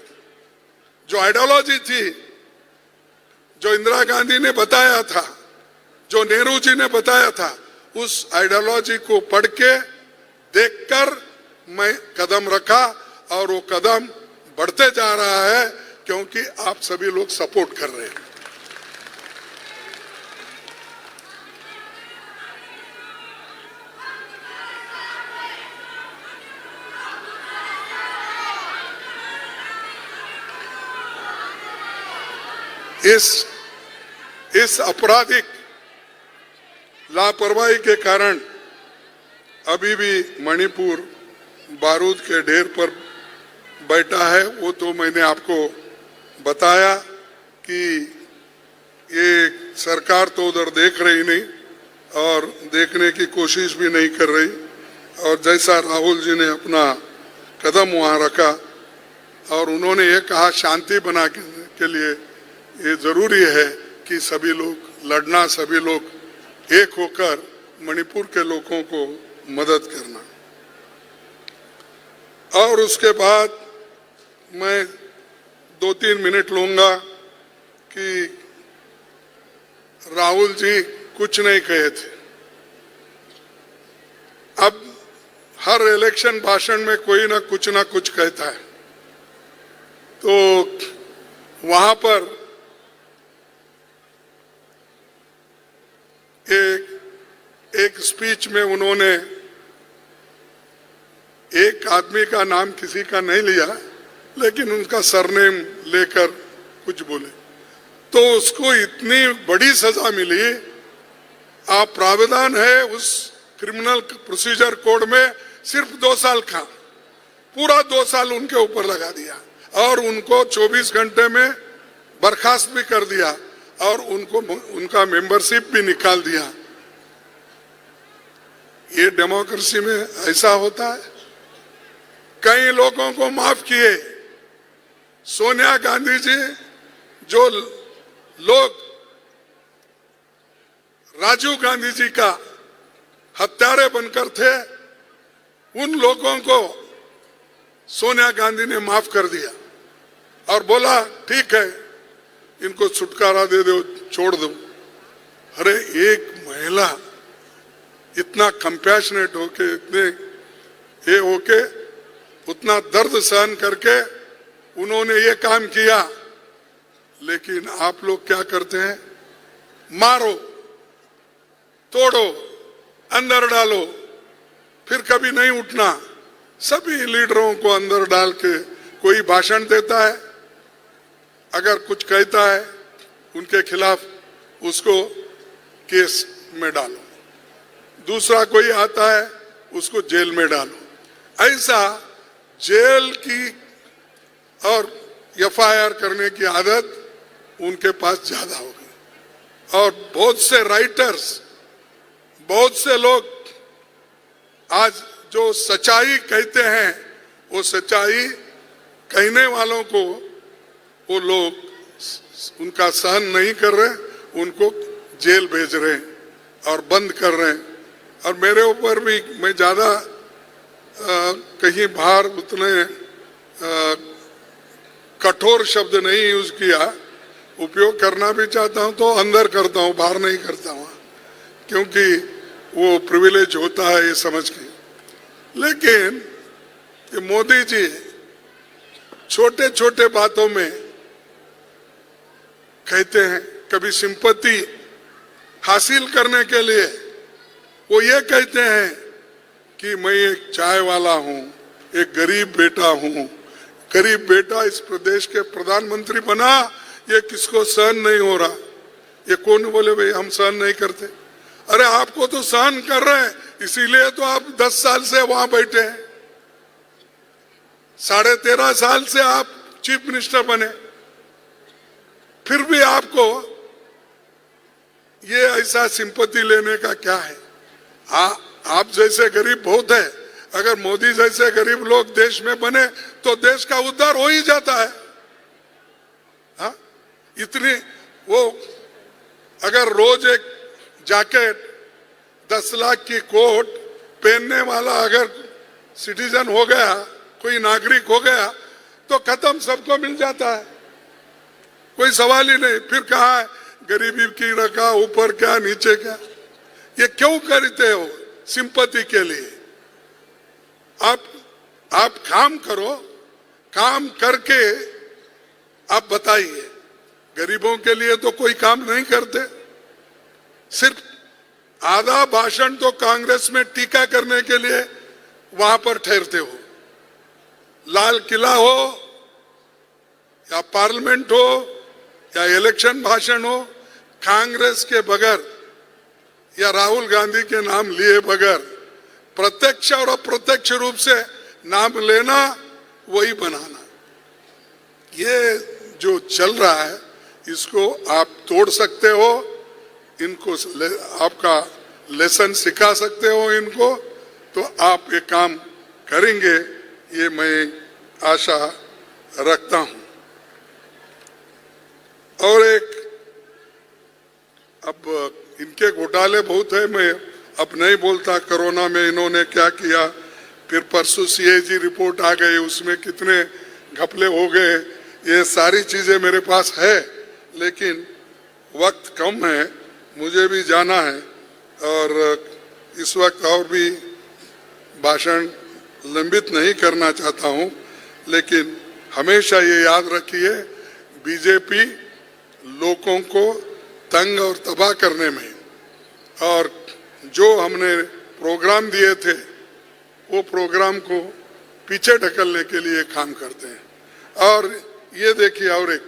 जो आइडियोलॉजी थी, जो इंदिरा गांधी ने बताया था, जो नेहरू जी ने बताया था, उस आइडियोलॉजी को पढ़ के देखकर मैं कदम रखा और वो कदम बढ़ते जा रहा है क्योंकि आप सभी लोग सपोर्ट कर रहे हैं। इस आपराधिक लापरवाही के कारण अभी भी मणिपुर बारूद के ढेर पर बैठा है। वो तो मैंने आपको बताया कि ये सरकार तो उधर देख रही नहीं और देखने की कोशिश भी नहीं कर रही, और जैसा राहुल जी ने अपना कदम वहां रखा और उन्होंने ये कहा शांति बना के लिए ये जरूरी है कि सभी लोग लड़ना, सभी लोग एक होकर मणिपुर के लोगों को मदद करना। और उसके बाद मैं 2-3 मिनट लूंगा कि राहुल जी कुछ नहीं कहे थे। अब हर इलेक्शन भाषण में कोई ना कुछ कहता है, तो वहां पर एक स्पीच में उन्होंने एक आदमी का नाम किसी का नहीं लिया, लेकिन उनका सरनेम लेकर कुछ बोले, तो उसको इतनी बड़ी सजा मिली। आप प्रावधान है उस क्रिमिनल प्रोसीजर कोड में सिर्फ 2 साल का, पूरा 2 साल उनके ऊपर लगा दिया और उनको 24 घंटे में बर्खास्त भी कर दिया और उनको उनका मेंबरशिप भी निकाल दिया। ये डेमोक्रेसी में ऐसा होता है? कई लोगों को माफ किए। सोनिया गांधी जी, जो लोग राजीव गांधी जी का हत्यारे बनकर थे, उन लोगों को सोनिया गांधी ने माफ कर दिया और बोला ठीक है, इनको छुटकारा दे दो, छोड़ दो। अरे एक महिला इतना कंपैशनेट होके, इतने ये होके, उतना दर्द सहन करके उन्होंने ये काम किया, लेकिन आप लोग क्या करते हैं? मारो, तोड़ो, अंदर डालो, फिर कभी नहीं उठना। सभी लीडरों को अंदर डाल के कोई भाषण देता है, अगर कुछ कहता है उनके खिलाफ उसको केस में डालो, दूसरा कोई आता है उसको जेल में डालो। ऐसा जेल की और एफआईआर करने की आदत उनके पास ज्यादा हो गई। और बहुत से राइटर्स, बहुत से लोग आज जो सच्चाई कहते हैं, वो सच्चाई कहने वालों को वो लोग उनका सहन नहीं कर रहे, उनको जेल भेज रहे हैं और बंद कर रहे हैं। और मेरे ऊपर भी, मैं ज्यादा कहीं बाहर उतने कठोर शब्द नहीं यूज किया, उपयोग करना भी चाहता हूं तो अंदर करता हूं, बाहर नहीं करता हूं, क्योंकि वो प्रिविलेज होता है ये समझ के। लेकिन ये मोदी जी छोटे छोटे बातों में कहते हैं, कभी सिंपैथी हासिल करने के लिए वो ये कहते हैं कि मैं एक चाय वाला हूं, एक गरीब बेटा हूं। गरीब बेटा इस प्रदेश के प्रधानमंत्री बना, ये किसको सहन नहीं हो रहा? ये कौन बोले भाई हम सहन नहीं करते? अरे आपको तो सहन कर रहे हैं, इसीलिए तो आप 10 साल से वहां बैठे हैं, 13.5 साल से आप चीफ मिनिस्टर बने, फिर भी आपको ये ऐसा सिंपैथी लेने का क्या है? आप जैसे गरीब बहुत है, अगर मोदी जैसे गरीब लोग देश में बने तो देश का उद्धार हो ही जाता है। हाँ, इतनी वो अगर रोज एक जैकेट 10 लाख की कोट पहनने वाला अगर सिटीजन हो गया, कोई नागरिक हो गया तो खत्म, सबको मिल जाता है, कोई सवाल ही नहीं। फिर कहा है गरीबी की रखा, ऊपर क्या नीचे क्या, ये क्यों करते हो? सिंपैथी के लिए। आप काम करो, काम करके आप बताइए। गरीबों के लिए तो कोई काम नहीं करते, सिर्फ आधा भाषण तो कांग्रेस में टीका करने के लिए वहां पर ठहरते हो। लाल किला हो या पार्लियामेंट हो या इलेक्शन भाषण हो, कांग्रेस के बगैर या राहुल गांधी के नाम लिए बगैर प्रत्यक्ष और अप्रत्यक्ष रूप से नाम लेना, वही बनाना, ये जो चल रहा है इसको आप तोड़ सकते हो, इनको आपका लेसन सिखा सकते हो इनको, तो आप ये काम करेंगे, ये मैं आशा रखता हूं। और एक, अब इनके घोटाले बहुत है, मैं अब नहीं बोलता कोरोना में इन्होंने क्या किया, फिर परसों सीएजी रिपोर्ट आ गई, उसमें कितने घपले हो गए, ये सारी चीजें मेरे पास है, लेकिन वक्त कम है, मुझे भी जाना है और इस वक्त और भी भाषण लंबित नहीं करना चाहता हूं, लेकिन हमेशा ये याद रखिए, बीजेपी लोगों को तंग और तबाह करने में, और जो हमने प्रोग्राम दिए थे वो प्रोग्राम को पीछे ढकलने के लिए काम करते हैं। और ये देखिए, और एक,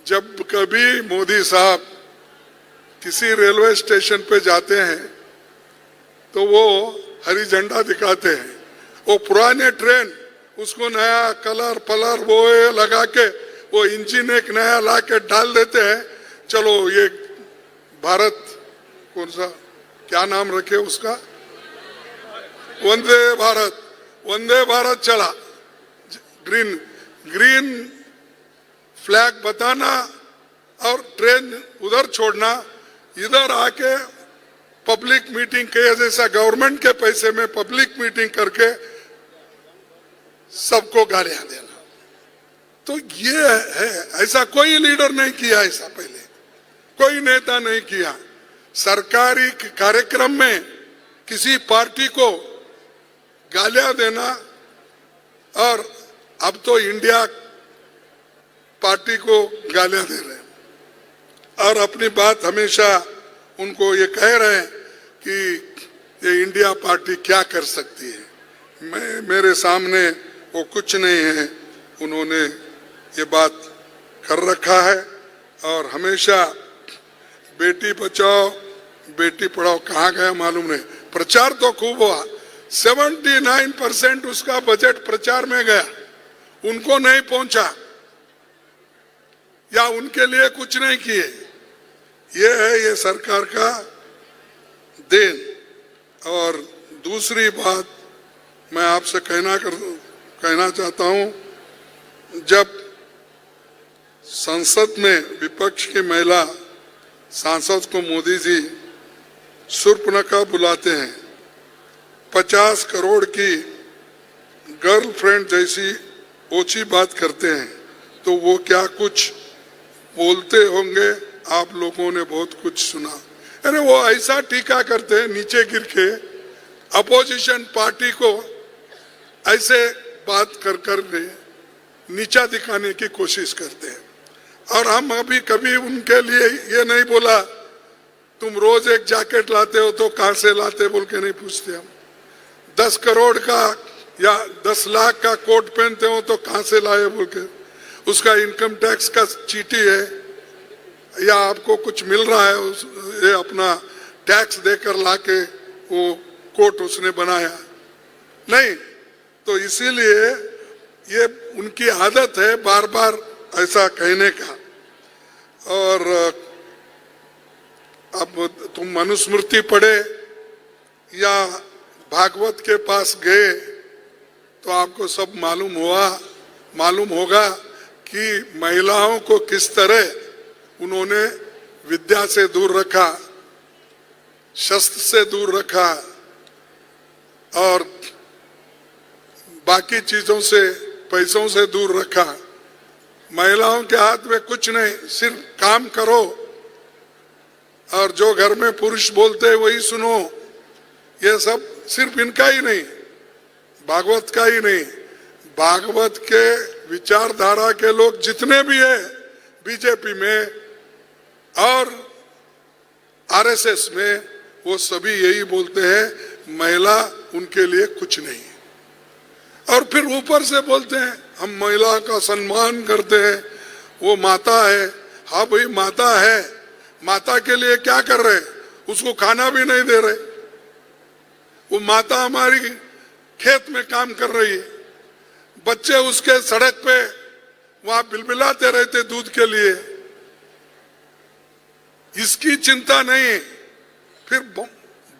जब कभी मोदी साहब किसी रेलवे स्टेशन पे जाते हैं तो वो हरी झंडा दिखाते हैं, वो पुराने ट्रेन उसको नया कलर पलर वो लगा के वो इंजन एक नया ला के डाल देते हैं, चलो ये भारत, कौन सा क्या नाम रखे उसका, वंदे भारत, वंदे भारत चला, ग्रीन फ्लैग बताना और ट्रेन उधर छोड़ना, इधर आके पब्लिक मीटिंग के जैसा गवर्नमेंट के पैसे में पब्लिक मीटिंग करके सबको गालियां देना। तो ये है, ऐसा कोई लीडर नहीं किया, ऐसा पहले कोई नेता नहीं किया। सरकारी कार्यक्रम में किसी पार्टी को गालियां देना, और अब तो इंडिया पार्टी को गालियां दे रहे हैं और अपनी बात हमेशा उनको ये कह रहे हैं कि ये इंडिया पार्टी क्या कर सकती है। मेरे सामने वो कुछ नहीं है, उन्होंने ये बात कर रखा है। और हमेशा बेटी बचाओ बेटी पढ़ाओ कहाँ गया मालूम नहीं, प्रचार तो खूब हुआ, 79% उसका बजट प्रचार में गया, उनको नहीं पहुंचा या उनके लिए कुछ नहीं किए। ये है ये सरकार का देन। और दूसरी बात मैं आपसे कहना चाहता हूं, जब संसद में विपक्ष की महिला सांसद को मोदी जी शूर्पणखा बुलाते हैं, 50 करोड़ की गर्लफ्रेंड जैसी ओछी बात करते हैं, तो वो क्या कुछ बोलते होंगे, आप लोगों ने बहुत कुछ सुना। अरे वो ऐसा टीका करते हैं नीचे गिर के, अपोजिशन पार्टी को ऐसे बात कर नीचा दिखाने की कोशिश करते हैं। और हम अभी कभी उनके लिए ये नहीं बोला तुम रोज एक जैकेट लाते हो तो कहां से लाते बोल के नहीं पूछते हम। 10 करोड़ का या 10 लाख का कोट पहनते हो तो कहां से लाए बोल के, उसका इनकम टैक्स का चीटी है या आपको कुछ मिल रहा है, ये अपना टैक्स देकर लाके वो कोट उसने बनाया नहीं। तो इसीलिए ये उनकी आदत है बार बार ऐसा कहने का। और अब तुम मनुस्मृति पढ़े या भागवत के पास गए तो आपको सब मालूम होगा कि महिलाओं को किस तरह उन्होंने विद्या से दूर रखा, शस्त्र से दूर रखा और बाकी चीजों से, पैसों से दूर रखा। महिलाओं के हाथ में कुछ नहीं, सिर्फ काम करो और जो घर में पुरुष बोलते हैं वही सुनो। ये सब सिर्फ इनका ही नहीं, भागवत का ही नहीं, भागवत के विचारधारा के लोग जितने भी है बीजेपी में और आरएसएस में, वो सभी यही बोलते हैं महिला उनके लिए कुछ नहीं। और फिर ऊपर से बोलते हैं हम महिला का सम्मान करते हैं, वो माता है। हाँ भाई माता है, माता के लिए क्या कर रहे? उसको खाना भी नहीं दे रहे। वो माता हमारी खेत में काम कर रही है, बच्चे उसके सड़क पे वहां बिलबिलाते रहते दूध के लिए, इसकी चिंता नहीं। फिर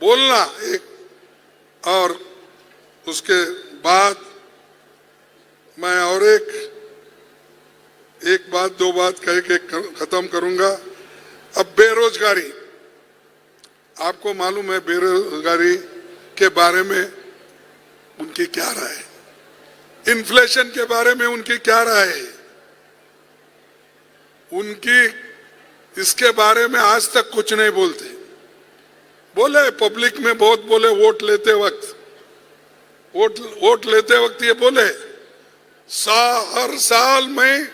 बोलना एक, और उसके बाद मैं और एक बात दो बात कह के खत्म करूंगा। अब बेरोजगारी, आपको मालूम है बेरोजगारी के बारे में उनकी क्या राय है, इन्फ्लेशन के बारे में उनकी क्या राय है। उनकी इसके बारे में आज तक कुछ नहीं बोलते। बोले पब्लिक में बहुत बोले, वोट लेते वक्त ये बोले हर साल में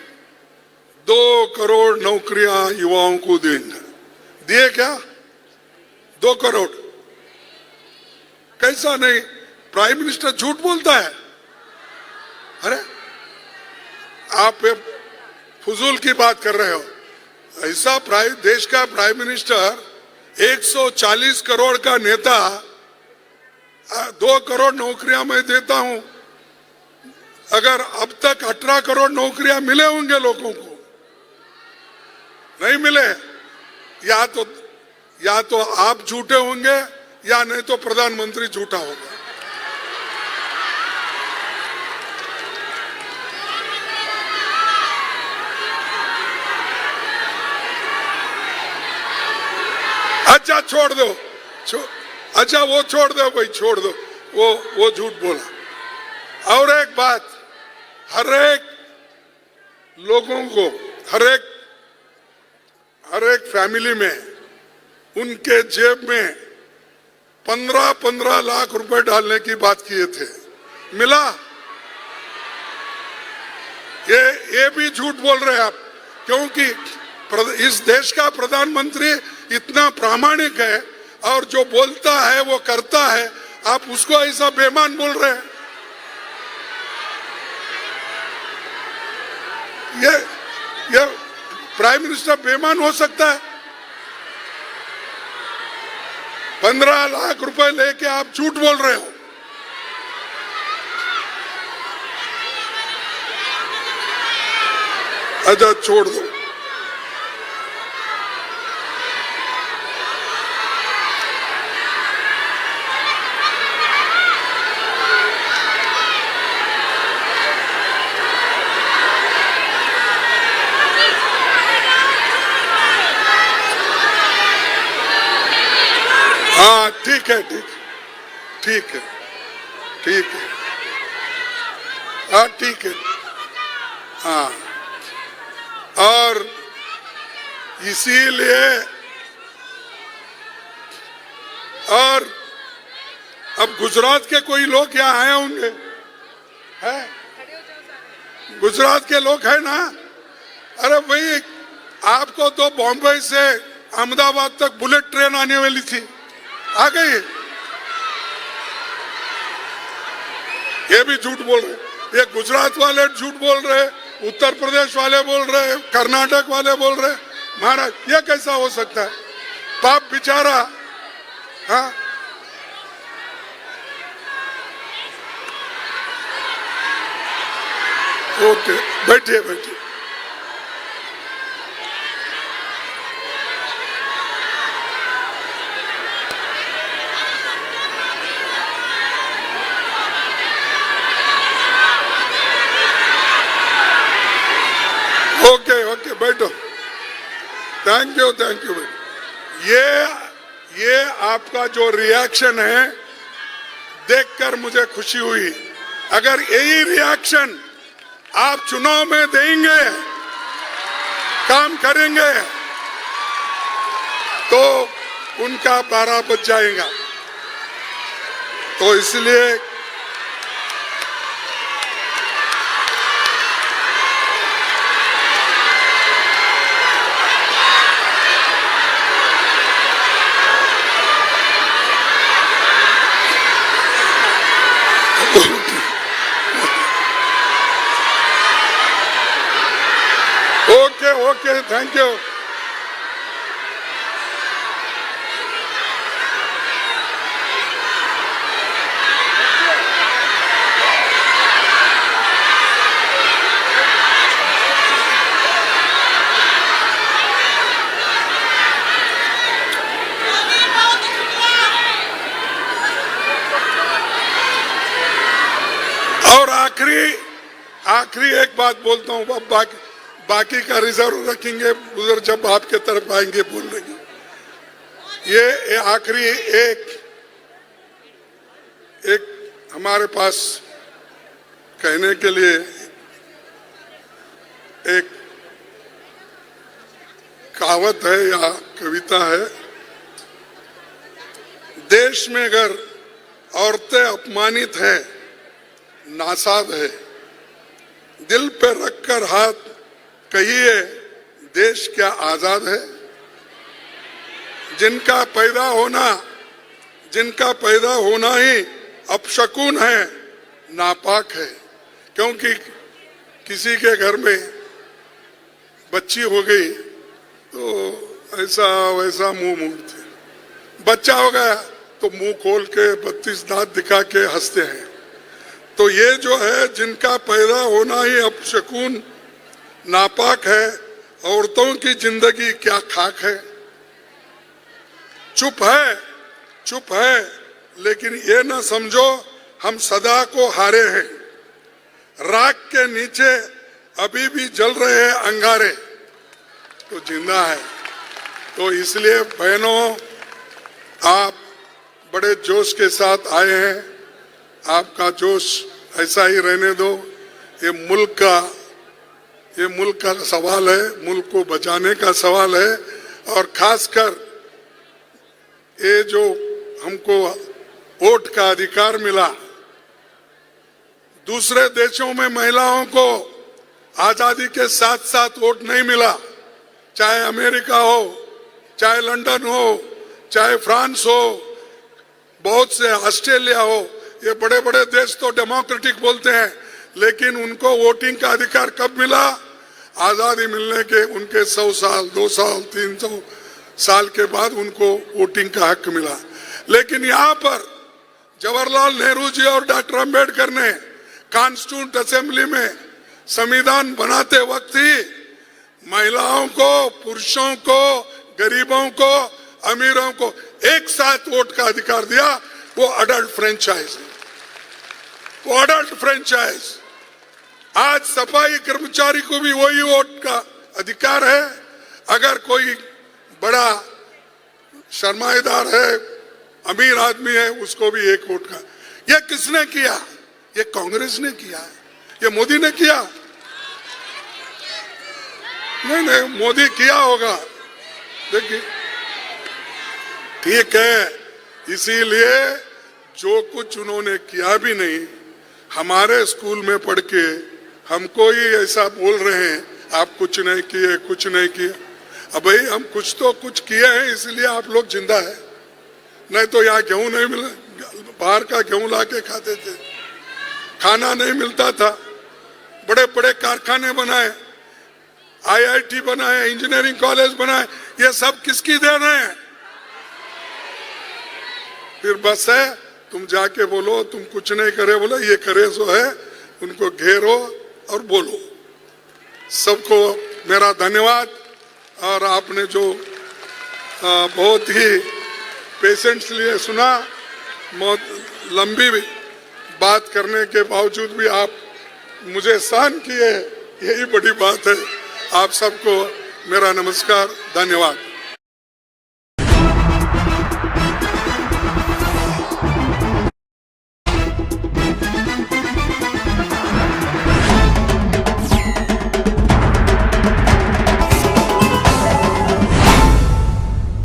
2 करोड़ नौकरियां युवाओं को देंगे। दिए क्या? 2 करोड़? कैसा नहीं? प्राइम मिनिस्टर झूठ बोलता है। अरे आप फजूल की बात कर रहे हो। ऐसा देश का प्राइम मिनिस्टर 140 करोड़ का नेता 2 करोड़ नौकरियां मैं देता हूं। अगर अब तक 18 करोड़ नौकरियां मिले होंगे लोगों को, नहीं मिले, या तो आप झूठे होंगे या नहीं तो प्रधानमंत्री झूठा होगा। अच्छा छोड़ दो, अच्छा वो छोड़ दो भाई, छोड़ दो, वो झूठ बोला। और एक बात, हर एक लोगों को, हर एक फैमिली में उनके जेब में 15-15 लाख रुपए डालने की बात किए थे, मिला? ये भी झूठ बोल रहे हैं आप, क्योंकि इस देश का प्रधानमंत्री इतना प्रामाणिक है और जो बोलता है वो करता है, आप उसको ऐसा बेईमान बोल रहे हैं। ये प्राइम मिनिस्टर बेईमान हो सकता है? 15 लाख रुपए लेके आप झूठ बोल रहे हो। अच्छा छोड़ दो। हाँ ठीक है, ठीक है, हाँ ठीक है, हाँ। और इसीलिए और अब गुजरात के कोई लोग यहाँ आए होंगे, है? गुजरात के लोग है ना? अरे भाई आपको तो बॉम्बे से अहमदाबाद तक बुलेट ट्रेन आने वाली थी, आ गई। ये भी झूठ बोल रहे, ये गुजरात वाले झूठ बोल रहे, उत्तर प्रदेश वाले बोल रहे, कर्नाटक वाले बोल रहे, महाराज ये कैसा हो सकता है? बाप बेचारा, हाँ। ओके, बैठिए बैठिए। ओके बैठो। थैंक यू ये आपका जो रिएक्शन है देखकर मुझे खुशी हुई। अगर यही रिएक्शन आप चुनाव में देंगे, काम करेंगे, तो उनका 12 बज जाएगा। तो इसलिए ओके, थैंक यू। और आखिरी एक बात बोलता हूं, अब बाकी का रिजर्व रखेंगे, उधर जब आपके तरफ आएंगे बोल लेंगे। ये आखिरी एक हमारे पास कहने के लिए एक कहावत है या कविता है। देश में अगर औरतें अपमानित हैं, नासाब है, दिल पे रखकर हाथ कहिए देश क्या आजाद है। जिनका पैदा होना ही अपशकुन है, नापाक है। क्योंकि किसी के घर में बच्ची हो गई तो ऐसा वैसा मुंह मूंदते, बच्चा हो गया तो मुंह खोल के 32 दांत दिखा के हंसते हैं। तो ये जो है, जिनका पैदा होना ही अपशकुन नापाक है, औरतों की जिंदगी क्या खाक है। चुप है, लेकिन ये ना समझो हम सदा को हारे हैं। राख के नीचे अभी भी जल रहे हैं अंगारे, तो जिंदा है। तो इसलिए बहनों, आप बड़े जोश के साथ आए हैं, आपका जोश ऐसा ही रहने दो। ये मुल्क का सवाल है, मुल्क को बचाने का सवाल है। और खासकर ये जो हमको वोट का अधिकार मिला, दूसरे देशों में महिलाओं को आजादी के साथ साथ वोट नहीं मिला। चाहे अमेरिका हो, चाहे लंदन हो, चाहे फ्रांस हो, बहुत से ऑस्ट्रेलिया हो, ये बड़े बड़े देश तो डेमोक्रेटिक बोलते हैं, लेकिन उनको वोटिंग का अधिकार कब मिला? आजादी मिलने के उनके 100 साल, 2 साल, 300 साल के बाद उनको वोटिंग का हक मिला। लेकिन यहाँ पर जवाहरलाल नेहरू जी और डॉक्टर अंबेडकर ने कॉन्स्टिट्यूंट असेंबली में संविधान बनाते वक्त ही महिलाओं को, पुरुषों को, गरीबों को, अमीरों को एक साथ वोट का अधिकार दिया। वो अडल्ट फ्रेंचाइज, वो अडल्ट फ्रेंचाइज। आज सफाई कर्मचारी को भी वही वोट का अधिकार है। अगर कोई बड़ा सरमाएदार है, अमीर आदमी है, उसको भी एक वोट का। ये किसने किया? ये कांग्रेस ने किया है, ये मोदी ने किया नहीं, मोदी किया होगा। देखिए, ठीक है, इसीलिए जो कुछ उन्होंने किया भी नहीं, हमारे स्कूल में पढ़ के हमको ही ऐसा बोल रहे हैं, आप कुछ नहीं किए, कुछ नहीं किए। अब भाई हम कुछ तो कुछ किए हैं, इसलिए आप लोग जिंदा है। नहीं तो यहाँ गेहूं नहीं मिला, बाहर का गेहूं ला के खाते थे, खाना नहीं मिलता था। बड़े बड़े कारखाने बनाए, IIT बनाए, इंजीनियरिंग कॉलेज बनाए, ये सब किसकी देन है? फिर बस है, तुम जाके बोलो तुम कुछ नहीं करे, बोलो ये करे सो है, उनको घेरो और बोलो। सबको मेरा धन्यवाद। और आपने जो बहुत ही पेशेंस लिए सुना, बहुत लंबी बात करने के बावजूद भी आप मुझे सहन किए, यही बड़ी बात है। आप सबको मेरा नमस्कार, धन्यवाद।